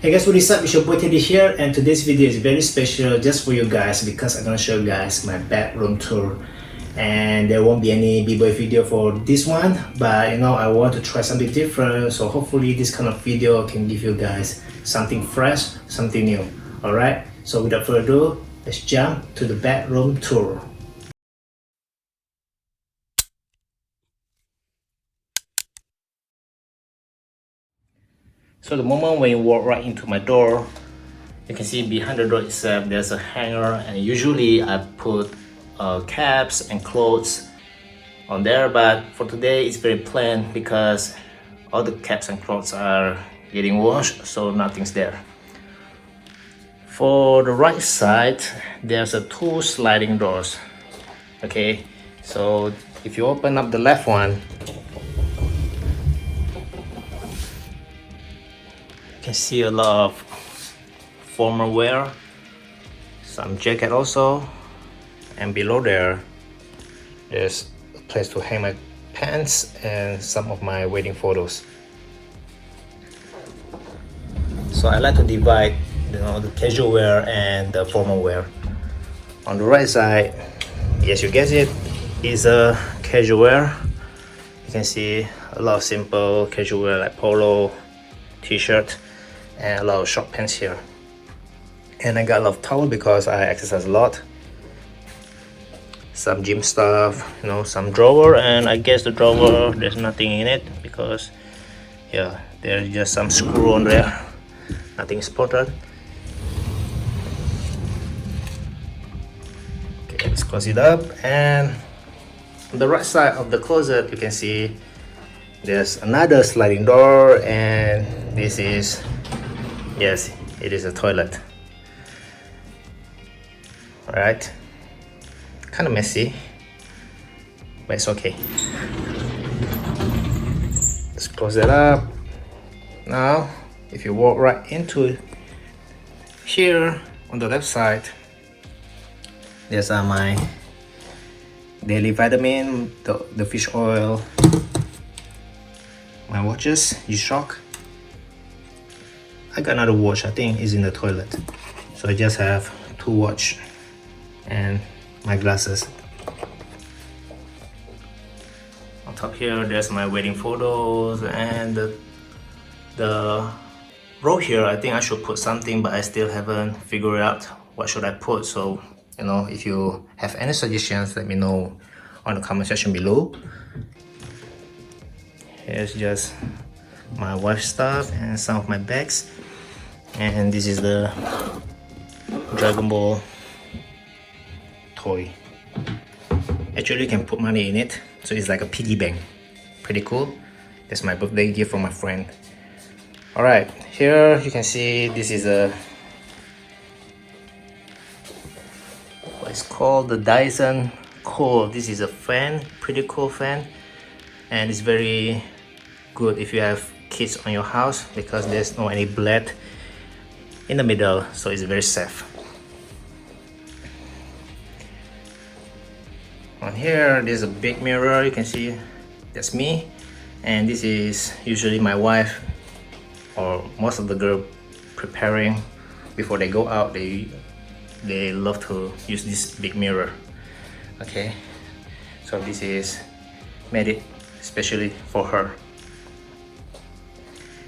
Hey guys, what is up? It's your boy Teddy here, and today's video is very special just for you guys because I'm gonna show you guys my bedroom tour. And there won't be any b-boy video for this one, but I want to try something different, so hopefully this kind of video can give you guys something fresh, something new. Alright, so without further ado, let's jump to the bedroom tour. So the moment when you walk right into my door, you can see behind the door itself there's a hanger, and usually I put caps and clothes on there, but for today it's very plain because all the caps and clothes are getting washed, so nothing's there. For the right side there's two sliding doors. Okay, so if you open up the left one, you can see a lot of formal wear, some jacket also, and below there's a place to hang my pants and some of my wedding photos. So I like to divide the casual wear and the formal wear. On the right side, yes, you guessed it, is a casual wear. You can see a lot of simple casual wear like polo, t-shirt, and a lot of short pants here. And I got a lot of towel because I exercise a lot. Some gym stuff, some drawer, and I guess the drawer there's nothing in it because yeah, there's just some screw on there, nothing important. Okay, let's close it up. And on the right side of the closet you can see there's another sliding door, and this is, yes, it is a toilet. All right, kind of messy, but it's okay. Let's close that up. Now if you walk right into it, here on the left side there's my daily vitamin, the fish oil, my watches, G-Shock. I got another watch, I think is in the toilet, so I just have two watch and my glasses. On top here there's my wedding photos, and the row here I think I should put something, but I still haven't figured out what should I put. So if you have any suggestions, let me know on the comment section below. Here's just my wife's stuff and some of my bags, and this is the Dragon Ball toy. Actually you can put money in it, so it's like a piggy bank. Pretty cool. That's my birthday gift from my friend. Alright, here you can see this is what is called the Dyson Cool. This is a fan, pretty cool fan, and it's very good if you have kids on your house because there's no any blade in the middle, so it's very safe. On here there's a big mirror, you can see that's me, and this is usually my wife or most of the girl preparing before they go out. They love to use this big mirror. Okay, so this is made it especially for her.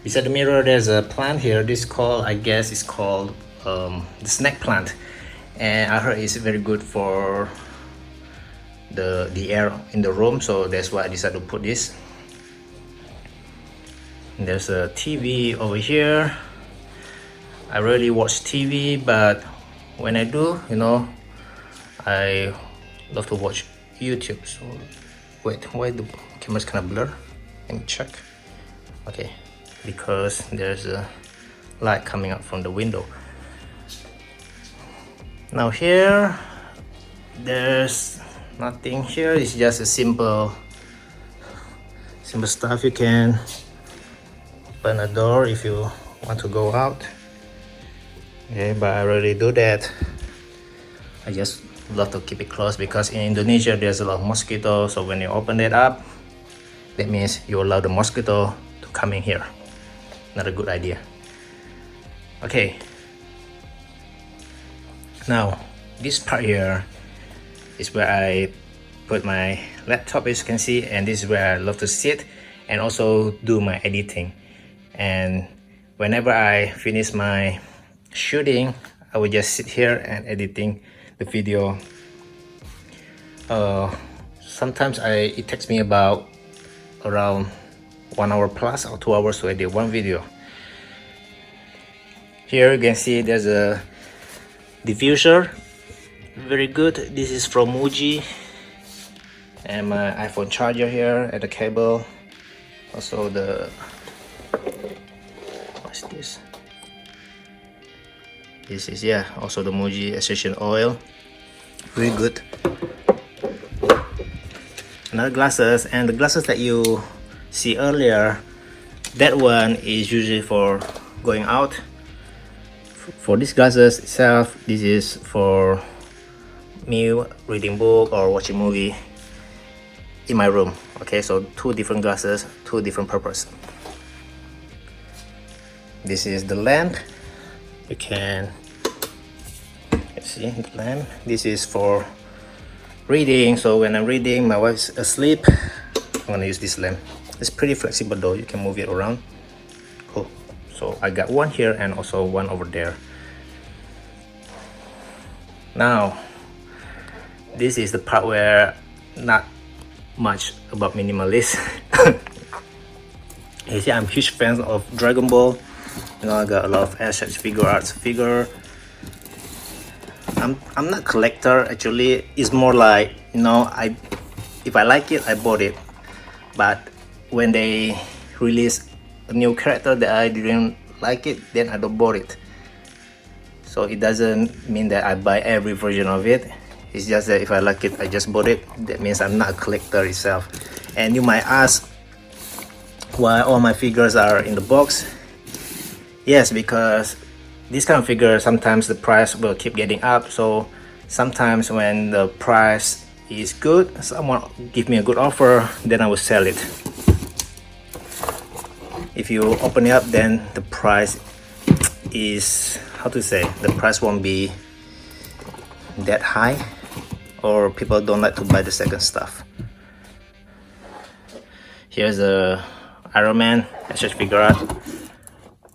Beside the mirror there's a plant here. This called, I guess it's called the snake plant, and I heard it's very good for the air in the room, so that's why I decided to put this. And there's a TV over here. I rarely watch TV, but when I do, I love to watch YouTube. So wait, why the camera's kind of blur? Let me check. Okay, because there's a light coming out from the window. Now here there's nothing here. It's just a simple stuff. You can open a door if you want to go out. Okay, but I rarely do that. I just love to keep it closed because in Indonesia there's a lot of mosquitoes, so when you open it up, that means you allow the mosquito to come in here. Not a good idea. Okay, now this part here is where I put my laptop, as you can see, and this is where I love to sit and also do my editing. And whenever I finish my shooting, I will just sit here and editing the video. Sometimes it takes me about around 1 hour plus or 2 hours to edit one video. Here you can see there's a diffuser, very good. This is from Muji, and my iPhone charger here and the cable. Also the, what's this? This is, yeah, also the Muji essential oil, very good. Another glasses, and the glasses that you see earlier, that one is usually for going out. For these glasses itself, this is for me reading book or watching movie in my room. Okay, so two different glasses, two different purpose. This is the lamp. You can see the lamp. This is for reading, so when I'm reading, my wife's asleep, I'm gonna use this lamp. It's pretty flexible though, you can move it around. Cool. So I got one here and also one over there. Now this is the part where not much about minimalist. You see, I'm a huge fan of Dragon Ball. You know, I got a lot of action figure arts figure. I'm not collector actually. It's more like, you know, if I like it, I bought it. But when they release a new character that I didn't like it, then I don't bought it. So it doesn't mean that I buy every version of it. It's just that if I like it, I just bought it. That means I'm not a collector itself. And you might ask why all my figures are in the box. Yes, because this kind of figure, sometimes the price will keep getting up. So sometimes when the price is good, someone give me a good offer, then I will sell it. If you open it up, then the price is, how to say, the price won't be that high, or people don't like to buy the second stuff. Here's a Iron Man action figure art,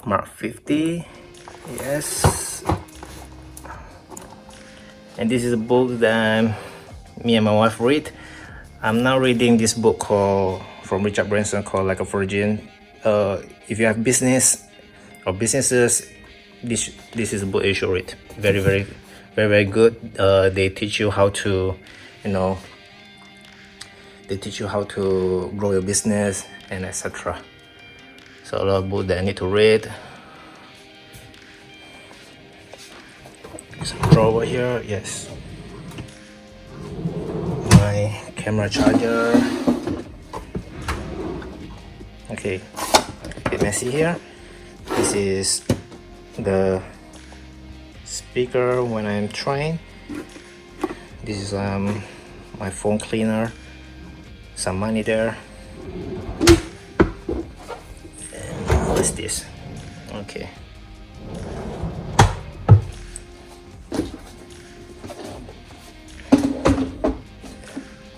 Mark 50. Yes, and this is a book that me and my wife read. I'm now reading this book from Richard Branson called Like a Virgin. If you have business or businesses, this is a book you should read. Very good. They teach you how to, you know, they teach you how to grow your business and etc. So a lot of books that I need to read. There's a drawer here, yes. My camera charger. Okay, a bit messy here. This is the speaker when I'm trying. This is my phone cleaner. Some money there. And what's this? Okay.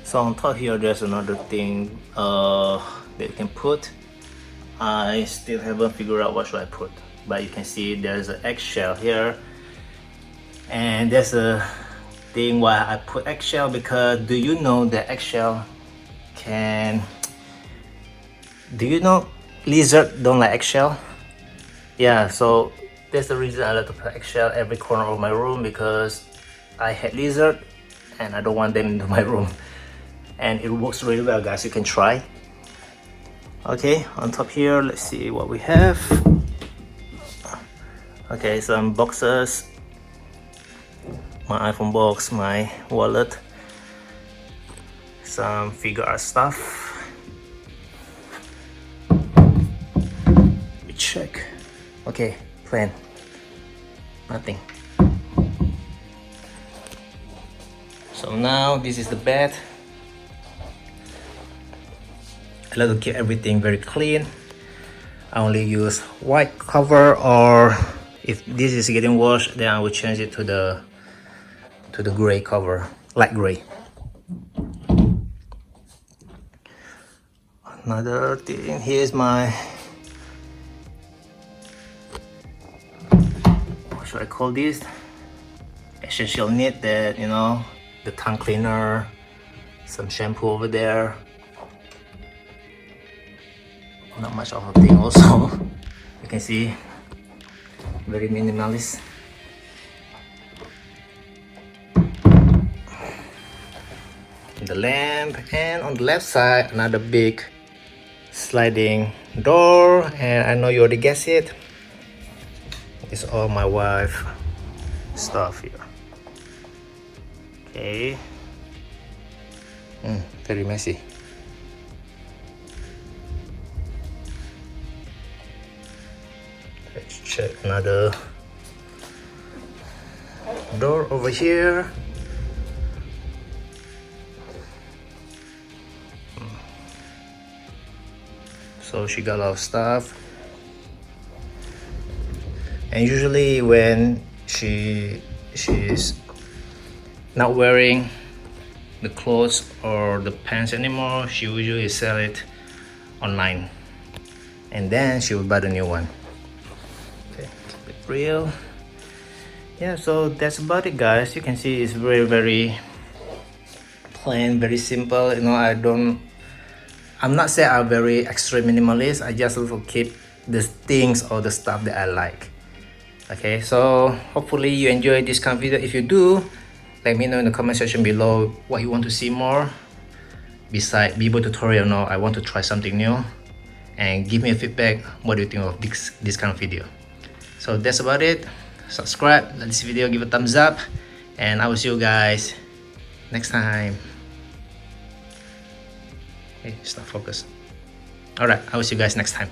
So on top here, there's another thing that you can put. I still haven't figured out what should I put, but you can see there's an eggshell here, and there's a thing why I put eggshell, because do you know that eggshell can, do you know lizard don't like eggshell? Yeah, so that's the reason I like to put eggshell every corner of my room, because I hate lizard and I don't want them into my room. And it works really well, guys. You can try. Okay, on top here, let's see what we have. Okay, some boxes, my iPhone box, my wallet, some figure art stuff. We check. Okay, plain, nothing. So now this is the bed. I like to keep everything very clean. I only use white cover or If this is getting washed, then I will change it to the gray cover, light gray. Another thing, here's my, what should I call this? Essential need, that, you know, the tongue cleaner, some shampoo over there. Not much of a thing also. You can see, very minimalist. The lamp, and on the left side another big sliding door, and I know you already guessed it, it's all my wife stuff here. Okay. Very messy. Let's check another door over here. So she got a lot of stuff, and usually when she's not wearing the clothes or the pants anymore, she usually sell it online, and then she will buy the new one. Okay, keep it real. Yeah, so that's about it, guys. You can see it's very plain, very simple. You know, I'm not saying I'm very extreme minimalist. I just also keep the things or the stuff that I like. Okay, so hopefully you enjoyed this kind of video. If you do, let me know in the comment section below what you want to see more beside Bibo tutorial. No, I want to try something new, and give me a feedback. What do you think of this kind of video? So that's about it. Subscribe, like this video, give a thumbs up, and I will see you guys next time. Hey, stop focus. Alright, I will see you guys next time.